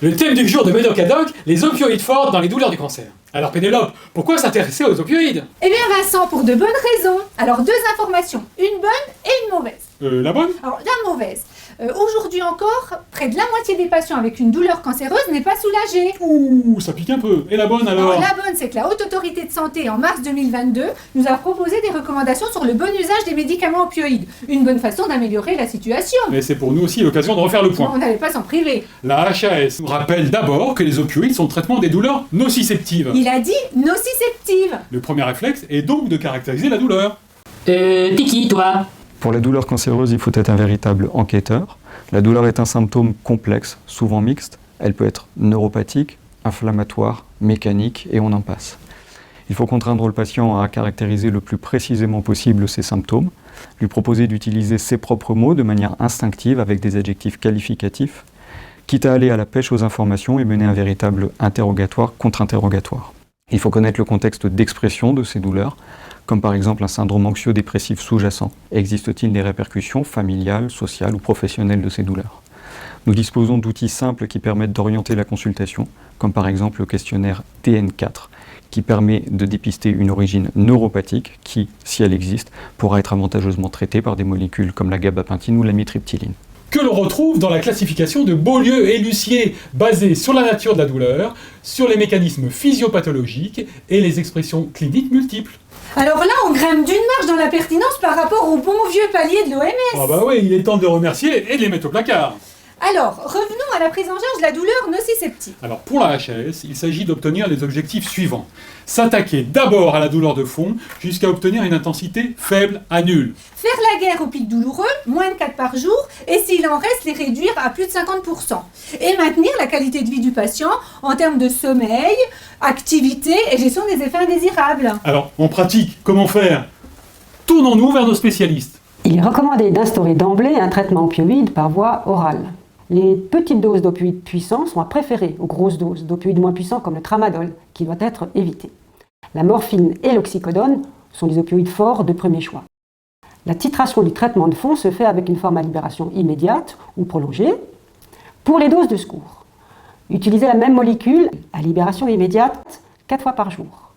Le thème du jour de Médoc-Haddock, les opioïdes forts dans les douleurs du cancer. Alors Pénélope, pourquoi s'intéresser aux opioïdes? Eh bien Vincent, pour de bonnes raisons. Alors 2 informations, une bonne et une mauvaise. La bonne? Alors la mauvaise. Aujourd'hui encore, près de la moitié des patients avec une douleur cancéreuse n'est pas soulagée. Ouh, ça pique un peu. Et la bonne alors? La bonne, c'est que la Haute Autorité de Santé, en mars 2022, nous a proposé des recommandations sur le bon usage des médicaments opioïdes. Une bonne façon d'améliorer la situation. Mais c'est pour nous aussi l'occasion de refaire le point. On n'allait pas s'en priver. La HAS nous rappelle d'abord que les opioïdes sont le traitement des douleurs nociceptives. Il a dit nociceptive. Le premier réflexe est donc de caractériser la douleur. T'es qui, toi? Pour la douleur cancéreuse, il faut être un véritable enquêteur. La douleur est un symptôme complexe, souvent mixte. Elle peut être neuropathique, inflammatoire, mécanique, et on en passe. Il faut contraindre le patient à caractériser le plus précisément possible ses symptômes, lui proposer d'utiliser ses propres mots de manière instinctive avec des adjectifs qualificatifs, quitte à aller à la pêche aux informations et mener un véritable interrogatoire contre-interrogatoire. Il faut connaître le contexte d'expression de ces douleurs, comme par exemple un syndrome anxio-dépressif sous-jacent. Existe-t-il des répercussions familiales, sociales ou professionnelles de ces douleurs? Nous disposons d'outils simples qui permettent d'orienter la consultation, comme par exemple le questionnaire TN4, qui permet de dépister une origine neuropathique qui, si elle existe, pourra être avantageusement traitée par des molécules comme la gabapentine ou la mitriptyline. Que l'on retrouve dans la classification de Beaulieu et Lussier, basée sur la nature de la douleur, sur les mécanismes physiopathologiques et les expressions cliniques multiples. Alors là, on grimpe d'une marche dans la pertinence par rapport au bon vieux palier de l'OMS. Ah bah oui, il est temps de les remercier et de les mettre au placard. Alors, revenons à la prise en charge de la douleur nociceptive. Alors pour la HAS, il s'agit d'obtenir les objectifs suivants. S'attaquer d'abord à la douleur de fond jusqu'à obtenir une intensité faible à nulle. Faire la guerre aux pics douloureux, moins de 4 par jour, et s'il en reste, les réduire à plus de 50%. Et maintenir la qualité de vie du patient en termes de sommeil, activité et gestion des effets indésirables. Alors, en pratique, comment faire? Tournons-nous vers nos spécialistes. Il est recommandé d'instaurer d'emblée un traitement opioïde par voie orale. Les petites doses d'opioïdes puissants sont à préférer aux grosses doses d'opioïdes moins puissants comme le tramadol, qui doit être évité. La morphine et l'oxycodone sont des opioïdes forts de premier choix. La titration du traitement de fond se fait avec une forme à libération immédiate ou prolongée. Pour les doses de secours, utilisez la même molécule à libération immédiate 4 fois par jour.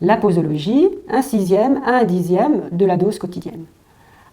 La posologie, 1/6 à 1/10 de la dose quotidienne.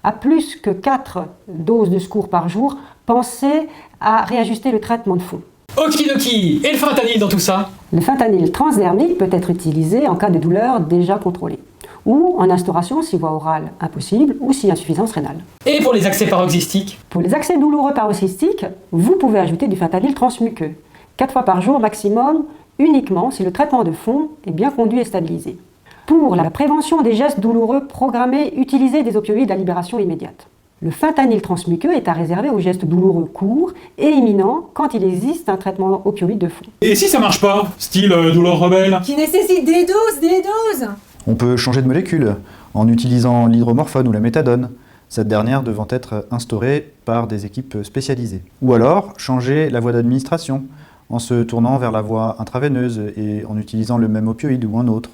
À plus que 4 doses de secours par jour, pensez à réajuster le traitement de fond. Okidoki. Et le fentanyl dans tout ça? Le fentanyl transdermique peut être utilisé en cas de douleur déjà contrôlée, ou en instauration si voie orale impossible ou si insuffisance rénale. Et pour les accès paroxystiques? Pour les accès douloureux paroxystiques, vous pouvez ajouter du fentanyl transmuqueux, 4 fois par jour maximum, uniquement si le traitement de fond est bien conduit et stabilisé. Pour la prévention des gestes douloureux programmés, utilisez des opioïdes à libération immédiate. Le fentanyl transmuqueux est à réserver aux gestes douloureux courts et imminents quand il existe un traitement opioïde de fond. Et si ça marche pas? Style douleur rebelle? Qui nécessite des doses. On peut changer de molécule en utilisant l'hydromorphone ou la méthadone, cette dernière devant être instaurée par des équipes spécialisées. Ou alors changer la voie d'administration en se tournant vers la voie intraveineuse et en utilisant le même opioïde ou un autre.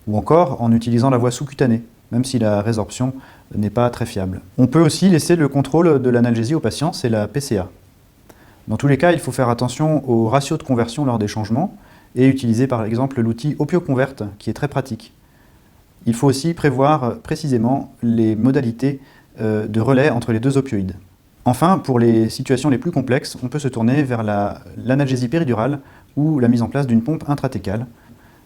Ou encore en utilisant la voie sous-cutanée, même si la résorption n'est pas très fiable. On peut aussi laisser le contrôle de l'analgésie au patient, c'est la PCA. Dans tous les cas, il faut faire attention au ratio de conversion lors des changements et utiliser par exemple l'outil OpioConvert qui est très pratique. Il faut aussi prévoir précisément les modalités de relais entre les deux opioïdes. Enfin, pour les situations les plus complexes, on peut se tourner vers l'analgésie péridurale ou la mise en place d'une pompe intratécale.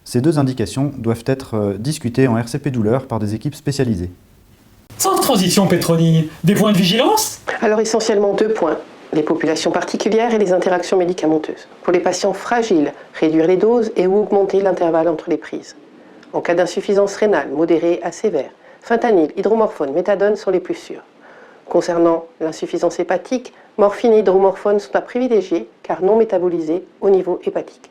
Ces 2 indications doivent être discutées en RCP douleur par des équipes spécialisées. Sans transition, Petroni, des points de vigilance? Alors essentiellement 2 points, les populations particulières et les interactions médicamenteuses. Pour les patients fragiles, réduire les doses et ou augmenter l'intervalle entre les prises. En cas d'insuffisance rénale modérée à sévère, fentanyl, hydromorphone, méthadone sont les plus sûrs. Concernant l'insuffisance hépatique, morphine et hydromorphone sont à privilégier car non métabolisés au niveau hépatique.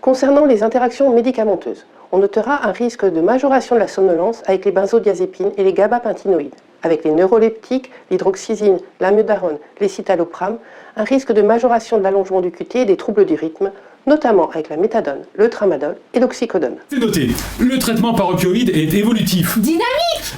Concernant les interactions médicamenteuses, on notera un risque de majoration de la somnolence avec les benzodiazépines et les gabapentinoïdes. Avec les neuroleptiques, l'hydroxyzine, l'amiodarone, les citalopram, un risque de majoration de l'allongement du QT et des troubles du rythme, notamment avec la méthadone, le tramadol et l'oxycodone. C'est noté. Le traitement par opioïde est évolutif. Dynamique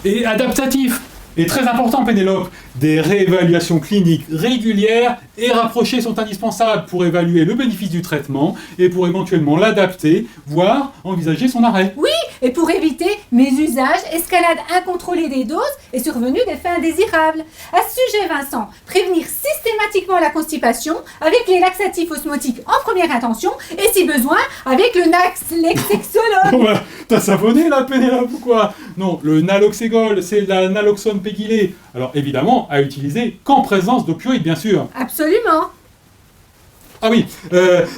Et adaptatif. Et très important, Pénélope, des réévaluations cliniques régulières et rapprochées sont indispensables pour évaluer le bénéfice du traitement et pour éventuellement l'adapter, voire envisager son arrêt. Et pour éviter mésusage, escalade incontrôlée des doses et survenue d'effets indésirables. À ce sujet, Vincent, prévenir systématiquement la constipation avec les laxatifs osmotiques en première intention et si besoin avec le Lexexolone. Oh bah, t'as savonné la Pénélope ou quoi? Non, le naloxégol, c'est la naloxone pégylée. Alors évidemment, à utiliser qu'en présence d'opioïdes, bien sûr. Absolument. Ah oui,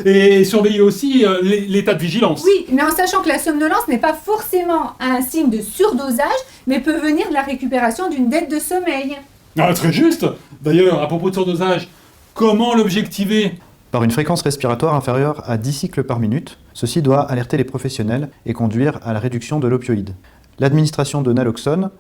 et surveiller aussi l'état de vigilance. Oui, mais en sachant que la somnolence n'est pas forcément un signe de surdosage, mais peut venir de la récupération d'une dette de sommeil. Ah, très juste. D'ailleurs, à propos de surdosage, comment l'objectiver? Par une fréquence respiratoire inférieure à 10 cycles par minute, ceci doit alerter les professionnels et conduire à la réduction de l'opioïde. L'administration de naloxone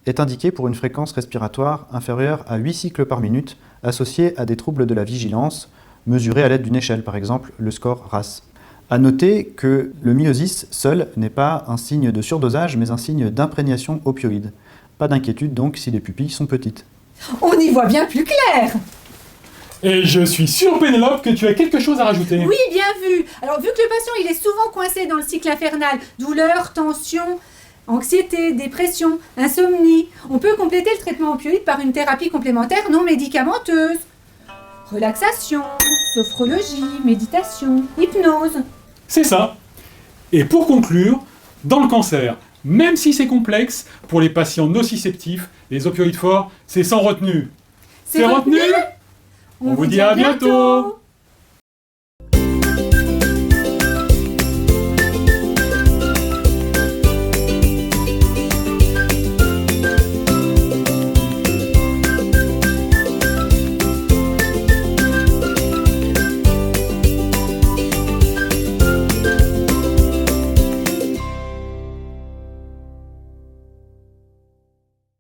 est indiquée pour une fréquence respiratoire inférieure à 8 cycles par minute, associée à des troubles de la vigilance, mesurés à l'aide d'une échelle, par exemple le score RAS. A noter que le myosis seul n'est pas un signe de surdosage, mais un signe d'imprégnation opioïde. Pas d'inquiétude donc si les pupilles sont petites. On y voit bien plus clair. Et je suis sûr, Pénélope, que tu as quelque chose à rajouter. Oui, bien vu. Alors, vu que le patient il est souvent coincé dans le cycle infernal, douleur, tension, anxiété, dépression, insomnie, on peut compléter le traitement opioïde par une thérapie complémentaire non médicamenteuse. Relaxation, sophrologie, méditation, hypnose. C'est ça. Et pour conclure, dans le cancer, même si c'est complexe, pour les patients nociceptifs, les opioïdes forts, c'est sans retenue. C'est retenu. On vous dit à bientôt.